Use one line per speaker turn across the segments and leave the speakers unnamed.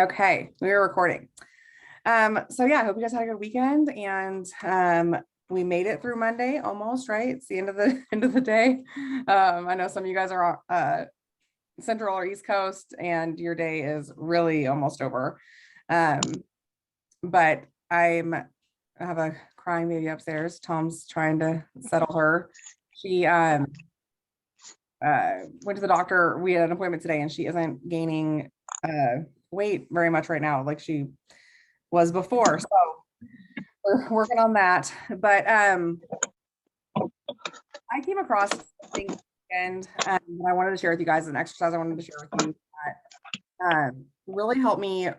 Okay, we were recording. So yeah, I hope you guys had a good weekend and we made it through Monday almost, right? It's the end of the end of the day. I know some of you guys are Central or East Coast and your day is really almost over. Um, but I have a crying baby upstairs. Tom's trying to settle her. She went to the doctor. We had an appointment today and she isn't gaining weight very much right now, like she was before. So we're working on that. But I came across something and I wanted to share with you guys an exercise I wanted to share with you that really helped me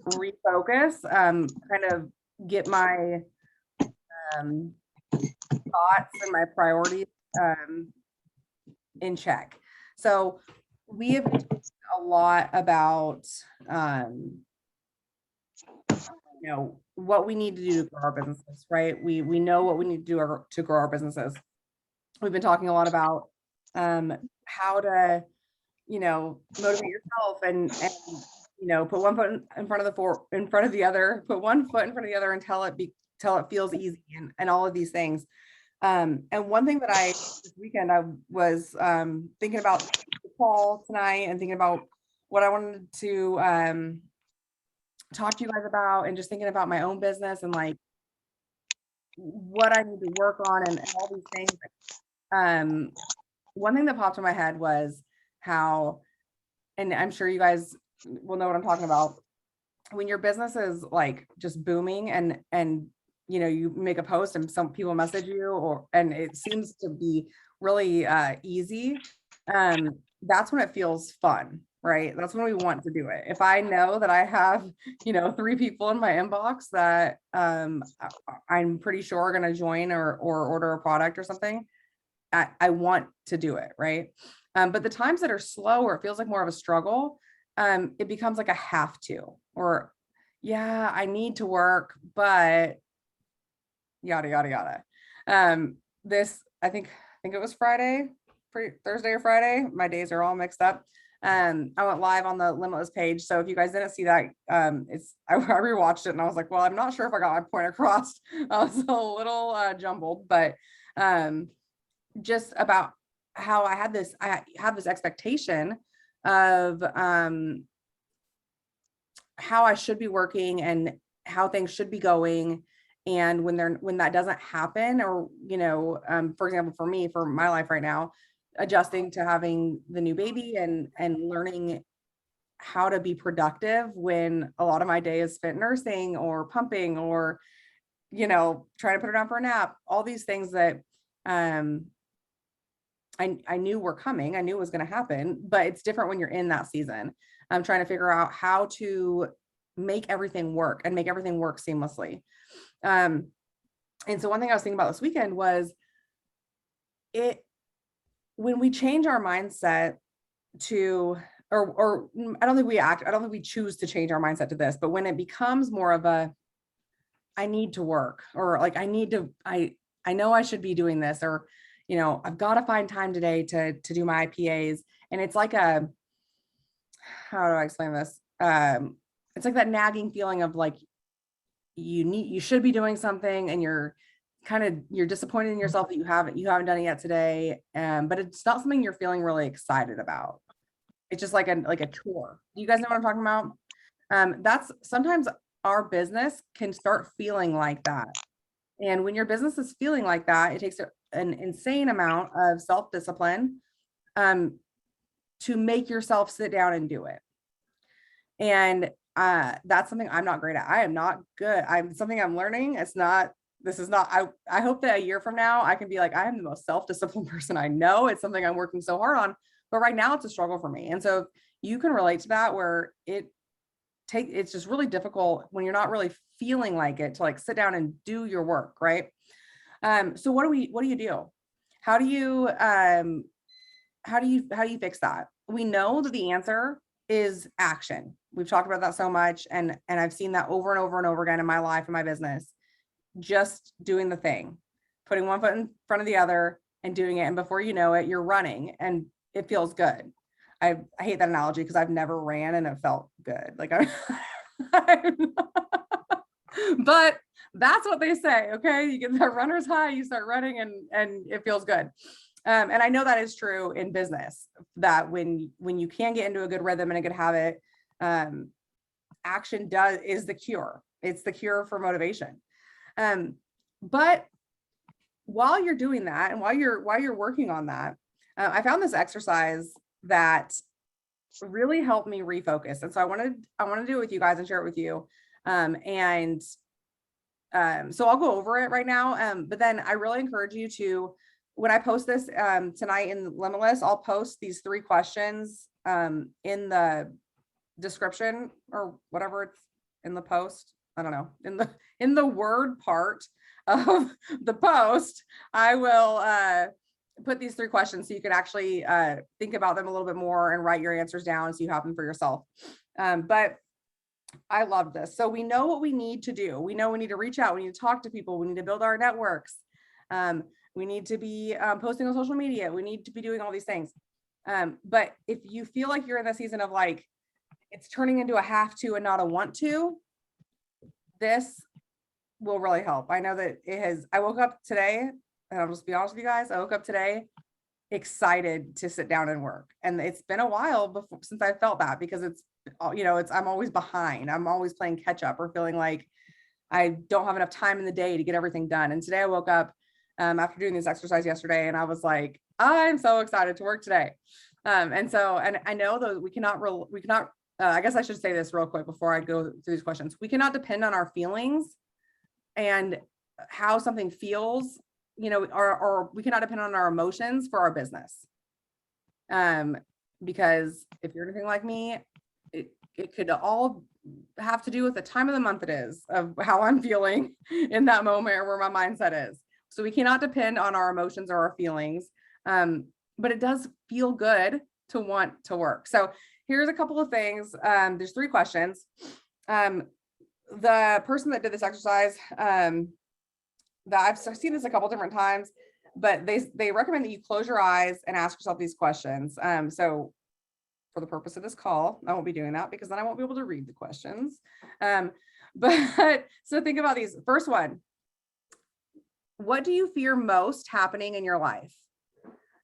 refocus, kind of get my thoughts and my priorities in check. So we have been talking a lot about what we need to do to grow our businesses, right? We know what we need to do to grow our businesses. We've been talking a lot about how to motivate yourself and put one foot in front of the other, put one foot in front of the other until it feels easy, and all of these things. And one thing that this weekend I was thinking about the call tonight and thinking about what I wanted to talk to you guys about, and just thinking about my own business and like what I need to work on and all these things. One thing that popped in my head was how, and I'm sure you guys will know what I'm talking about, when your business is like just booming and you make a post and some people message you, and it seems to be really easy. That's when it feels fun, right? That's when we want to do it. If I know that I have 3 people in my inbox that I'm pretty sure are going to join or order a product or something, I want to do it, right? But the times that are slow, or it feels like more of a struggle, it becomes like a have to, or yeah, I need to work, but yada yada yada. This I think it was Thursday or Friday. My days are all mixed up. I went live on the Limitless page. So if you guys didn't see that, I rewatched it and I was like, well, I'm not sure if I got my point across. I was a little jumbled, but just about how I have this expectation of how I should be working and how things should be going. And when that doesn't happen, or for example, for my life right now, adjusting to having the new baby and learning how to be productive when a lot of my day is spent nursing or pumping or trying to put her down for a nap, all these things that I knew were coming. I knew it was going to happen, but it's different when you're in that season. I'm trying to figure out how to make everything work and make everything work seamlessly. And so one thing I was thinking about this weekend was when we change our mindset to, or I don't think we choose to change our mindset to this, but when it becomes more of a, I need to work, or like, I know I should be doing this, or, I've got to find time today to do my IPAs. And it's like how do I explain this? It's like that nagging feeling of like, you should be doing something, and you're disappointed in yourself that you haven't done it yet today. But it's not something you're feeling really excited about. It's just like a chore. Do you guys know what I'm talking about? That's sometimes our business can start feeling like that. And when your business is feeling like that, it takes an insane amount of self-discipline to make yourself sit down and do it. And that's something I'm not great at. I am not good. Something I'm learning. I hope that a year from now I can be like, I am the most self-disciplined person I know. It's something I'm working so hard on, but right now it's a struggle for me. And so you can relate to that, where it's just really difficult when you're not really feeling like it to like sit down and do your work, right? So what do you do? How do you fix that? We know that the answer is action. We've talked about that so much, and I've seen that over and over and over again in my life and my business. Just doing the thing, putting one foot in front of the other and doing it, and before you know it, you're running and it feels good. I hate that analogy because I've never ran and it felt good. Like but that's what they say. Okay. You get that runner's high, you start running and it feels good. And I know that is true in business, that when you can get into a good rhythm and a good habit, action is the cure. It's the cure for motivation. But while you're doing that and while you're working on that, I found this exercise that really helped me refocus. And so I want to do it with you guys and share it with you. So I'll go over it right now. But then I really encourage you to, when I post this tonight in Limitless, I'll post these 3 questions in the description or whatever it's in the post. I don't know, in the word part of the post, I will put these 3 questions so you can actually think about them a little bit more and write your answers down so you have them for yourself. But I love this. So we know what we need to do. We know we need to reach out. We need to talk to people. We need to build our networks. We need to be posting on social media. We need to be doing all these things. But if you feel like you're in the season of like, it's turning into a have to and not a want to, this will really help. I know that it has. I woke up today, and I'll just be honest with you guys. I woke up today excited to sit down and work. And it's been a while since I felt that, because I'm always behind. I'm always playing catch up or feeling like I don't have enough time in the day to get everything done. And today I woke up after doing this exercise yesterday, and I was like, I'm so excited to work today. And I know that we cannot, I guess I should say this real quick before I go through these questions. We cannot depend on our feelings and how something feels, or we cannot depend on our emotions for our business. Because if you're anything like me, it could all have to do with the time of the month it is, of how I'm feeling in that moment or where my mindset is. So we cannot depend on our emotions or our feelings. But it does feel good to want to work. So here's a couple of things. There's 3 questions. The person that did this exercise, that I've seen this a couple different times, but they recommend that you close your eyes and ask yourself these questions. So for the purpose of this call, I won't be doing that because then I won't be able to read the questions. But so think about these. First one, what do you fear most happening in your life?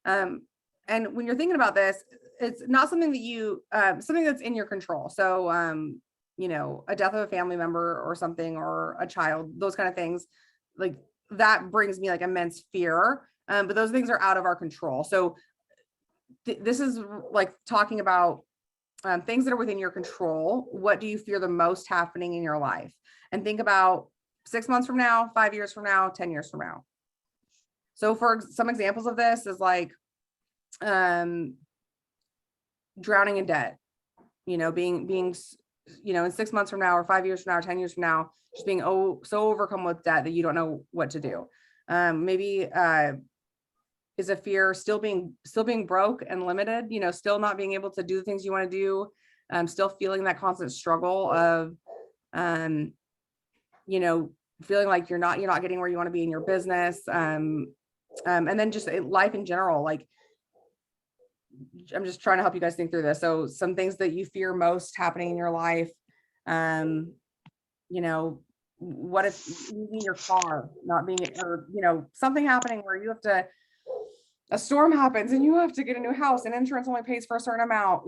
And when you're thinking about this, it's not something that something that's in your control. So, a death of a family member or something, or a child, those kind of things, like that brings me like immense fear. But those things are out of our control. So this is like talking about things that are within your control. What do you fear the most happening in your life? And think about 6 months from now, 5 years from now, 10 years from now. So for some examples of this is like drowning in debt, being in 6 months from now or 5 years from now or 10 years from now, just being so overcome with debt that you don't know what to do. Maybe is a fear still being broke and limited, still not being able to do the things you want to do, still feeling that constant struggle of feeling like you're not getting where you want to be in your business. And then just life in general, like I'm just trying to help you guys think through this. So some things that you fear most happening in your life, what if losing your car, not being, or, something happening where you have to, a storm happens and you have to get a new house and insurance only pays for a certain amount,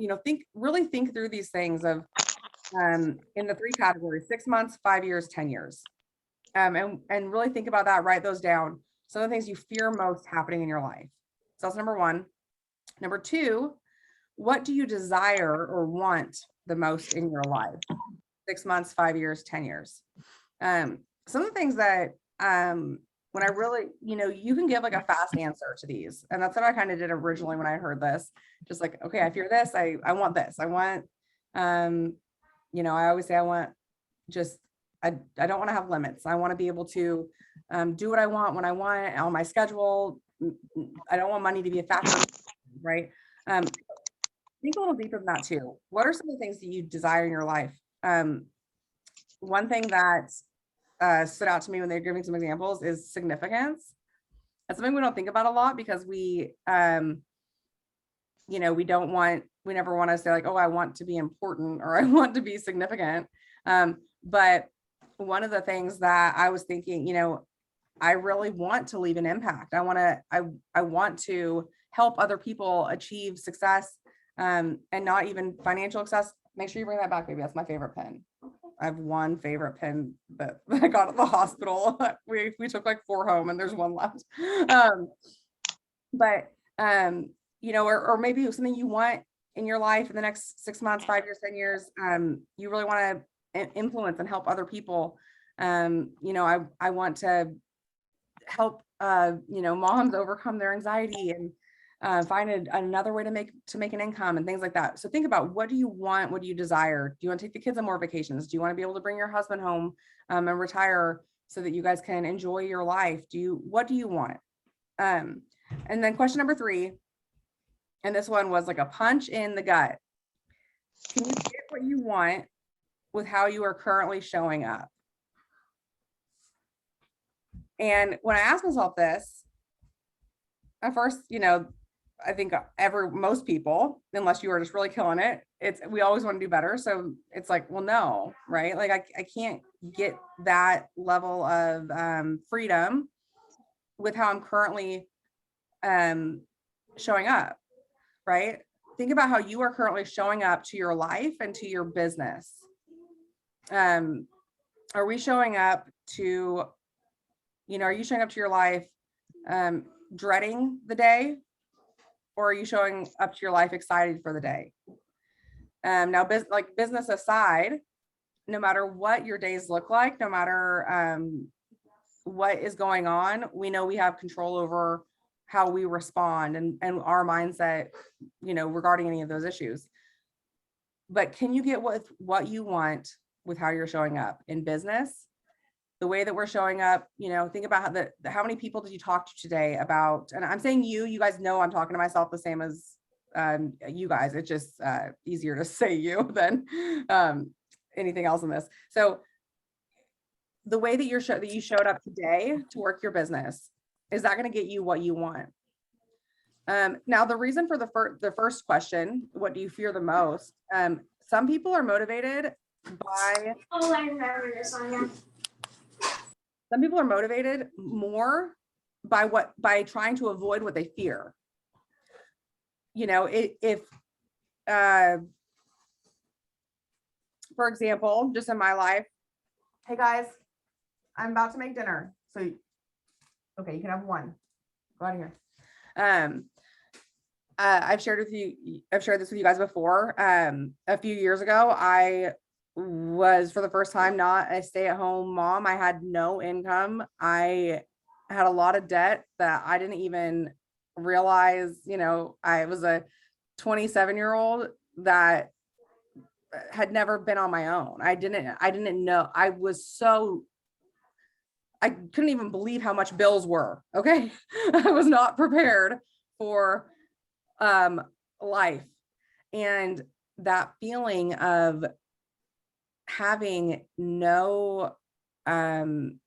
really think through these things of, in the 3 categories, 6 months, 5 years, 10 years. And really think about that, write those down. Some of the things you fear most happening in your life. So that's number 1. Number 2, what do you desire or want the most in your life? 6 months, 5 years, 10 years. Some of the things that, when I really, you can give like a fast answer to these. And that's what I kind of did originally when I heard this, just like, okay, I fear this. I want this. I want, I always say I want just, I don't want to have limits. I want to be able to do what I want when I want on my schedule. I don't want money to be a factor, right? Think a little deeper than that too. What are some of the things that you desire in your life? One thing that stood out to me when they're giving some examples is significance. That's something we don't think about a lot because we don't want we never want to say like, oh, I want to be important or I want to be significant. But one of the things that I was thinking, you know, I really want to leave an impact. I want to help other people achieve success, and not even financial success. Make sure you bring that back, baby. That's my favorite pen. I have one favorite pen that I got at the hospital. We took like 4 home and there's one left. But you know, or maybe something you want in your life in the next 6 months, 5 years, 10 years. You really want to influence and help other people. You know, I want to help you know, moms overcome their anxiety and find another way to make an income and things like that. So think about, what do you want? What do you desire? Do you want to take the kids on more vacations? Do you want to be able to bring your husband home and retire so that you guys can enjoy your life? What do you want? And then question number 3, and this one was like a punch in the gut. Can you get what you want with how you are currently showing up? And when I asked myself this, at first, you know, I think most people, unless you are just really killing it, we always want to do better. So it's like, well, no, right? Like I can't get that level of freedom with how I'm currently showing up, right? Think about how you are currently showing up to your life and to your business. Are we showing up to, you know, are you showing up to your life dreading the day, or are you showing up to your life excited for the day? Now, business aside, no matter what your days look like, no matter what is going on, we know we have control over how we respond and our mindset, you know, regarding any of those issues. But can you get what you want with how you're showing up in business? The way that we're showing up, you know, think about how many people did you talk to today about, and I'm saying you guys know I'm talking to myself the same as you guys. It's just easier to say you than anything else in this. So the way that you showed up today to work your business, is that going to get you what you want? Now, the reason for the first question, what do you fear the most? Some people are motivated by. Oh, I remember this one. Yeah. Some people are motivated more by trying to avoid what they fear. You know, if for example, just in my life, hey guys, I'm about to make dinner. So, okay, you can have one. Go out of here. I've shared this with you guys before. A few years ago, I was for the first time not a stay-at-home mom. I had no income. I had a lot of debt that I didn't even realize. You know, I was a 27-year-old that had never been on my own. I didn't know. I couldn't even believe how much bills were. Okay. I was not prepared for life. And that feeling of having no one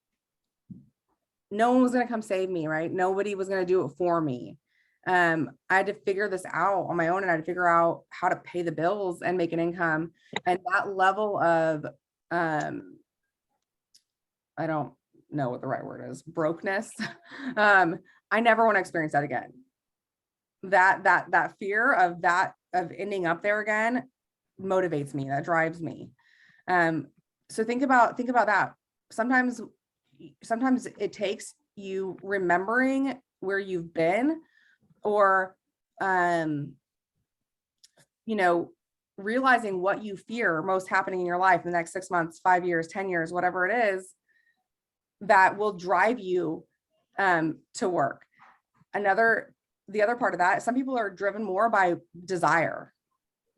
was going to come save me, right? Nobody was going to do it for me. I had to figure this out on my own, and I had to figure out how to pay the bills and make an income. And that level of I don't know what the right word is, brokenness. I never want to experience that again. That fear of ending up there again motivates me. That drives me. So think about that. Sometimes it takes you remembering where you've been, or you know, realizing what you fear most happening in your life in the next 6 months, 5 years, 10 years, whatever it is, that will drive you to work. The other part of that, some people are driven more by desire.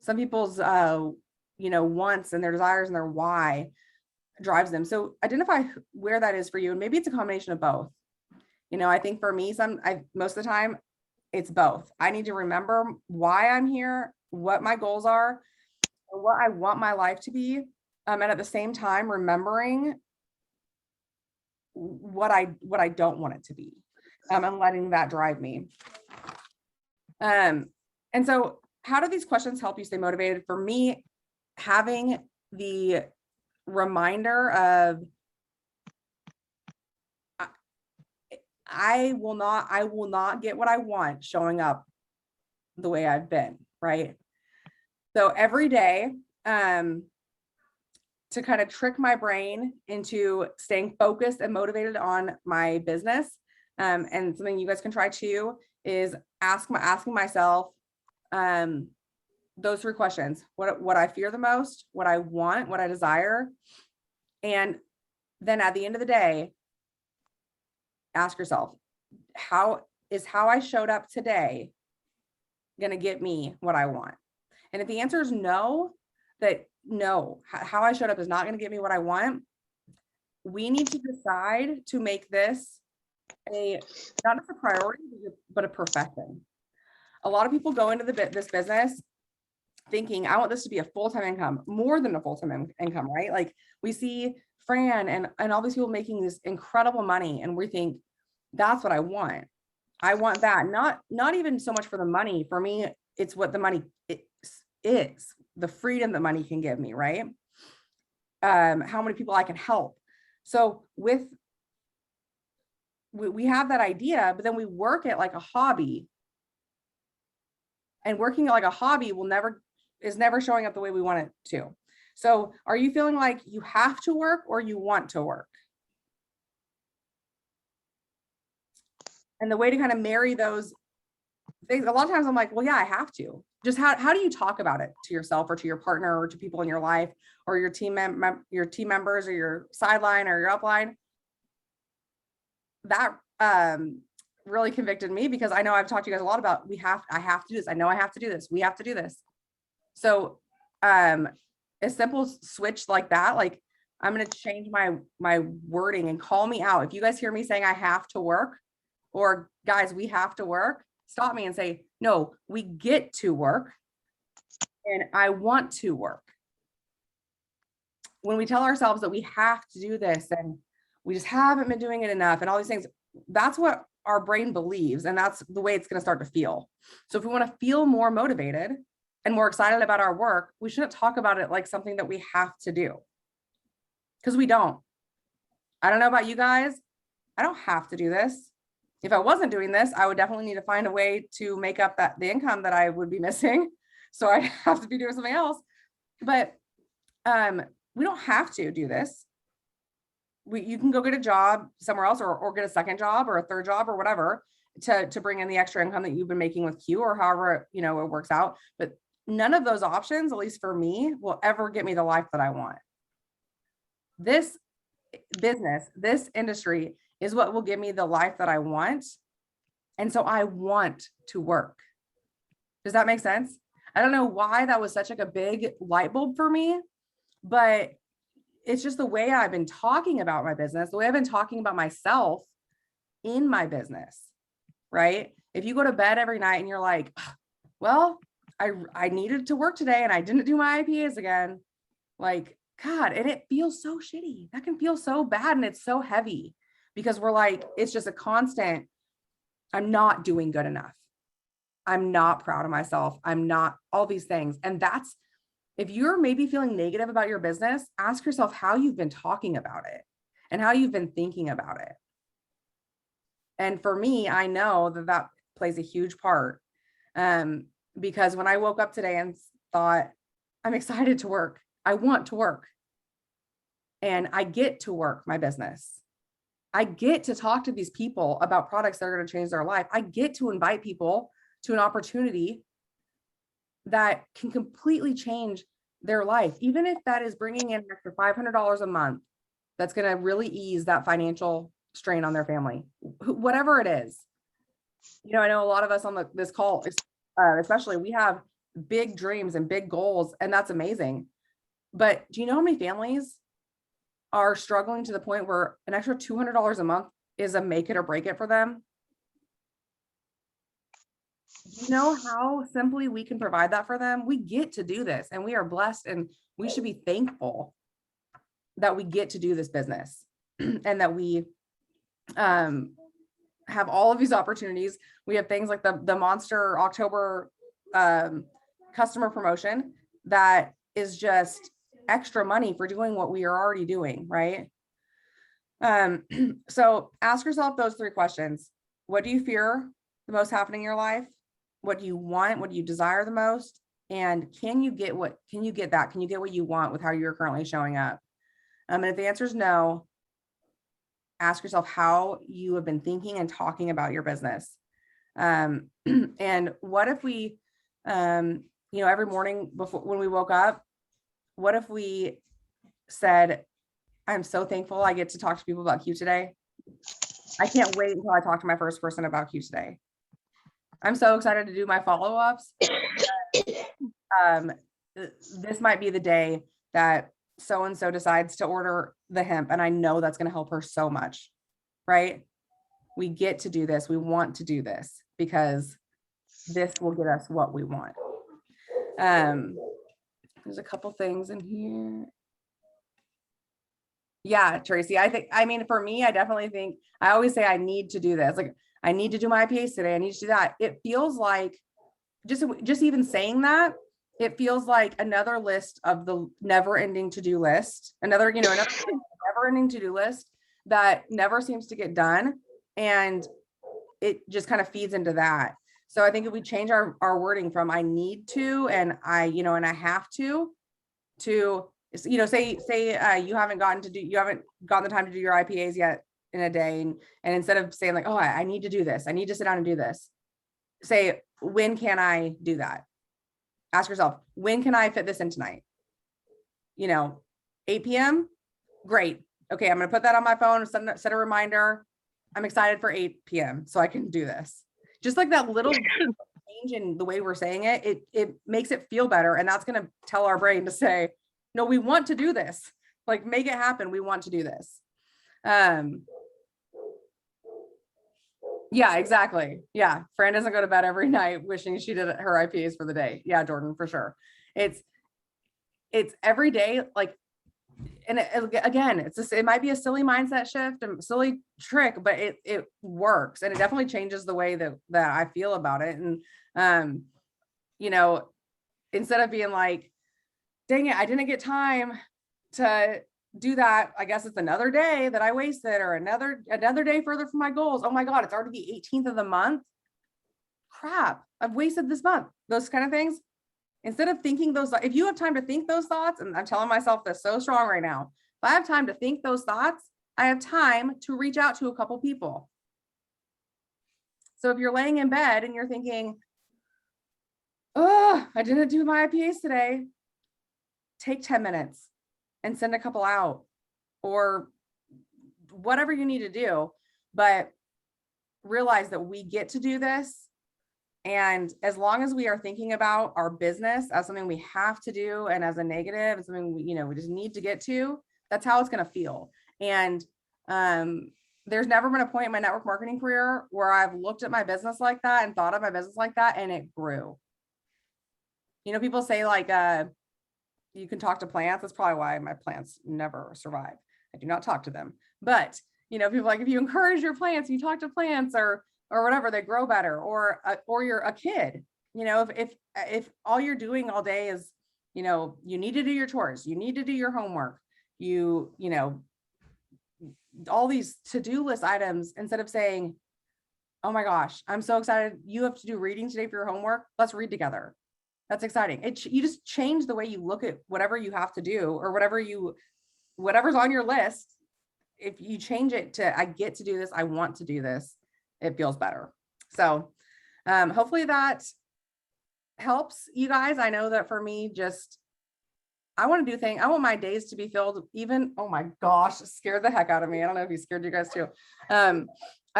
Some people's you know, wants and their desires and their why drives them. So identify where that is for you. And maybe it's a combination of both. You know, I think for me, most of the time it's both. I need to remember why I'm here, what my goals are, what I want my life to be. And at the same time, remembering what I don't want it to be, and letting that drive me. And so how do these questions help you stay motivated? For me, having the reminder of I will not get what I want showing up the way I've been, right? So every day, to kind of trick my brain into staying focused and motivated on my business. And something you guys can try too is asking myself those 3 questions: what I fear the most, what I want, what I desire. And then at the end of the day, ask yourself, how I showed up today going to get me what I want? And if the answer is no, that no, how I showed up is not going to get me what I want, we need to decide to make this not just a priority, but a profession. A lot of people go into this business thinking, I want this to be a full-time income, more than a full-time income, right? Like we see Fran and all these people making this incredible money, and we think that's what I want. I want that. Not even so much for the money. For me, it's what the money is, the freedom that money can give me, right? How many people I can help. So we have that idea, but then we work it like a hobby. And working it like a hobby is never showing up the way we want it to. So are you feeling like you have to work or you want to work? And the way to kind of marry those things, a lot of times I'm like, well, yeah, I have to. Just how do you talk about it to yourself or to your partner or to people in your life or your team members or your sideline or your upline? That really convicted me, because I know I've talked to you guys a lot about I have to do this. I know I have to do this. We have to do this. So a simple switch like that, like I'm going to change my wording and call me out. If you guys hear me saying I have to work, or guys, we have to work, stop me and say, no, we get to work and I want to work. When we tell ourselves that we have to do this and we just haven't been doing it enough and all these things, that's what our brain believes, and that's the way it's going to start to feel. So if we want to feel more motivated and more excited about our work, we shouldn't talk about it like something that we have to do, because we don't. I don't know about you guys. I don't have to do this. If I wasn't doing this, I would definitely need to find a way to make up the income that I would be missing. So I have to be doing something else. But we don't have to do this. You can go get a job somewhere else, or get a second job or a third job or whatever to bring in the extra income that you've been making with Q, or however, it works out. But none of those options, at least for me, will ever get me the life that I want. This business, this industry is what will give me the life that I want. And so I want to work. Does that make sense? I don't know why that was such like a big light bulb for me, but it's just the way I've been talking about my business, the way I've been talking about myself in my business, right? If you go to bed every night and you're like, well, I needed to work today and I didn't do my IPAs again, like, God, and it feels so shitty. That can feel so bad, and it's so heavy, because we're like, it's just a constant, I'm not doing good enough. I'm not proud of myself. I'm not all these things. And that's, if you're maybe feeling negative about your business, ask yourself how you've been talking about it and how you've been thinking about it. And for me, I know that plays a huge part. Because when I woke up today and thought, I'm excited to work, I want to work, and I get to work my business. I get to talk to these people about products that are going to change their life. I get to invite people to an opportunity that can completely change their life, even if that is bringing in an extra $500 a month. That's going to really ease that financial strain on their family, whatever it is. I know a lot of us on this call, especially, we have big dreams and big goals, and that's amazing. But do you know how many families are struggling to the point where an extra $200 a month is a make it or break it for them? You know how simply we can provide that for them? We get to do this, and we are blessed, and we should be thankful that we get to do this business and that we have all of these opportunities. We have things like the Monster October customer promotion that is just extra money for doing what we are already doing, right? So ask yourself those 3 questions. What do you fear the most happening in your life? What do you want? What do you desire the most? And can you get that? Can you get what you want with how you're currently showing up? And if the answer is no, ask yourself how you have been thinking and talking about your business. And what if we, every morning before when we woke up, what if we said, I'm so thankful I get to talk to people about Q today. I can't wait until I talk to my first person about Q today. I'm so excited to do my follow-ups. This might be the day that so-and-so decides to order the hemp, and I know that's going to help her so much, right? We get to do this. We want to do this because this will get us what we want. There's a couple things in here. Yeah, Tracy, for me, I definitely think, I always say I need to do this. Like, I need to do my IPAs today. I need to do that. It feels like just even saying that, it feels like another list of the never ending to-do list, another never ending to-do list that never seems to get done. And it just kind of feeds into that. So I think if we change our wording from I need to, and and I have to, say you haven't gotten the time to do your IPAs yet in a day. And instead of saying like, oh, I need to do this, I need to sit down and do this, say, when can I do that? Ask yourself, when can I fit this in tonight? 8 p.m. Great. Okay, I'm going to put that on my phone, set a reminder. I'm excited for 8 p.m. so I can do this. Just like that little change in the way we're saying it makes it feel better. And that's going to tell our brain to say, no, we want to do this. Like, make it happen. We want to do this. Yeah, exactly. Yeah. Fran doesn't go to bed every night wishing she did her IPAs for the day. Yeah, Jordan, for sure. It's every day. Like, and again, it might be a silly mindset shift and silly trick, but it works. And it definitely changes the way that I feel about it. And, instead of being like, dang it, I didn't get time to do that. I guess it's another day that I wasted, or another day further from my goals. Oh my God, it's already the 18th of the month. Crap, I've wasted this month. Those kind of things. Instead of thinking those, if you have time to think those thoughts, and I'm telling myself this so strong right now, if I have time to think those thoughts, I have time to reach out to a couple people. So if you're laying in bed and you're thinking, oh, I didn't do my IPAs today, take 10 minutes and send a couple out, or whatever you need to do, but realize that we get to do this. And as long as we are thinking about our business as something we have to do, and as a negative, and something we just need to get to, that's how it's going to feel. And there's never been a point in my network marketing career where I've looked at my business like that and thought of my business like that, and it grew. People say like, you can talk to plants. That's probably why my plants never survive. I do not talk to them. But, people like, if you encourage your plants, you talk to plants or whatever, they grow better. Or you're a kid, if all you're doing all day is, you need to do your chores, you need to do your homework, all these to-do list items, instead of saying, oh my gosh, I'm so excited, you have to do reading today for your homework, let's read together. That's exciting. You just change the way you look at whatever you have to do, or whatever's on your list. If you change it to, I get to do this, I want to do this, it feels better. So hopefully that helps you guys. I know that for me, I want to do things. I want my days to be filled, even, oh my gosh, it scared the heck out of me. I don't know if he scared you guys too. I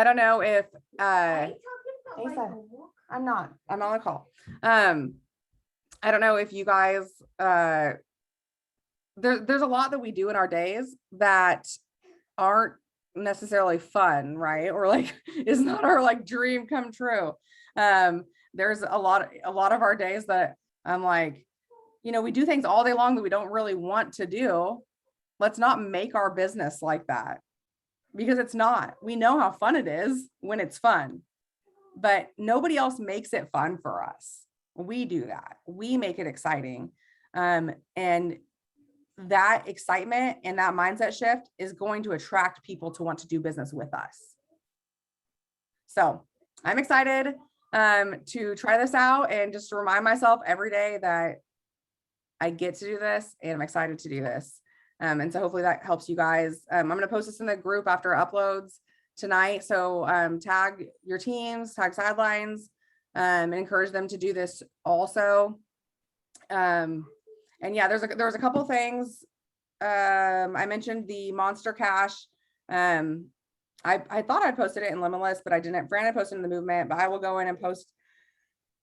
don't know if, Asa, I'm not on a call. I don't know if you guys, there's a lot that we do in our days that aren't necessarily fun, right? Or like, it's not our like dream come true. There's a lot of our days that I'm like, we do things all day long that we don't really want to do. Let's not make our business like that, because it's not. We know how fun it is when it's fun, but nobody else makes it fun for us. We do that. We make it exciting. And that excitement and that mindset shift is going to attract people to want to do business with us. So I'm excited to try this out and just to remind myself every day that I get to do this and I'm excited to do this. And so hopefully that helps you guys. I'm going to post this in the group after uploads tonight. So tag your teams, tag Sidelines, and encourage them to do this also. And yeah, there was a couple things. I mentioned the Monster Cash. I thought I posted it in Limitless, but I didn't. Brandon posted in the movement, but I will go in and post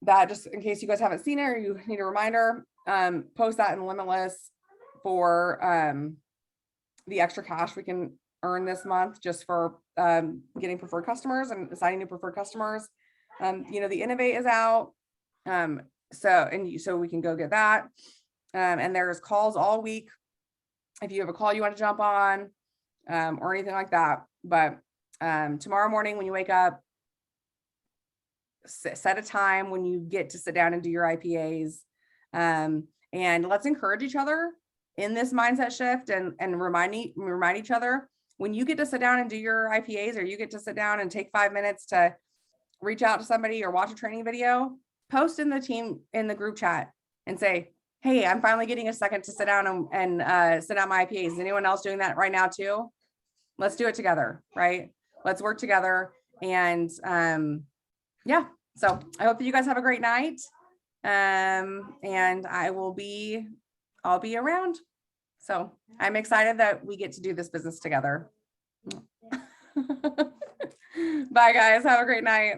that just in case you guys haven't seen it or you need a reminder. Post that in Limitless for the extra cash we can earn this month just for getting preferred customers and assigning new preferred customers. The Innovate is out. So we can go get that. And there's calls all week if you have a call you want to jump on or anything like that. But tomorrow morning when you wake up, set a time when you get to sit down and do your IPAs. And let's encourage each other in this mindset shift and remind each other when you get to sit down and do your IPAs, or you get to sit down and take 5 minutes to reach out to somebody or watch a training video, post in the group chat and say, hey, I'm finally getting a second to sit down and sit out my IPAs. Is anyone else doing that right now too? Let's do it together, right? Let's work together. And yeah, so I hope that you guys have a great night. And I'll be around. So I'm excited that we get to do this business together. Bye guys, have a great night.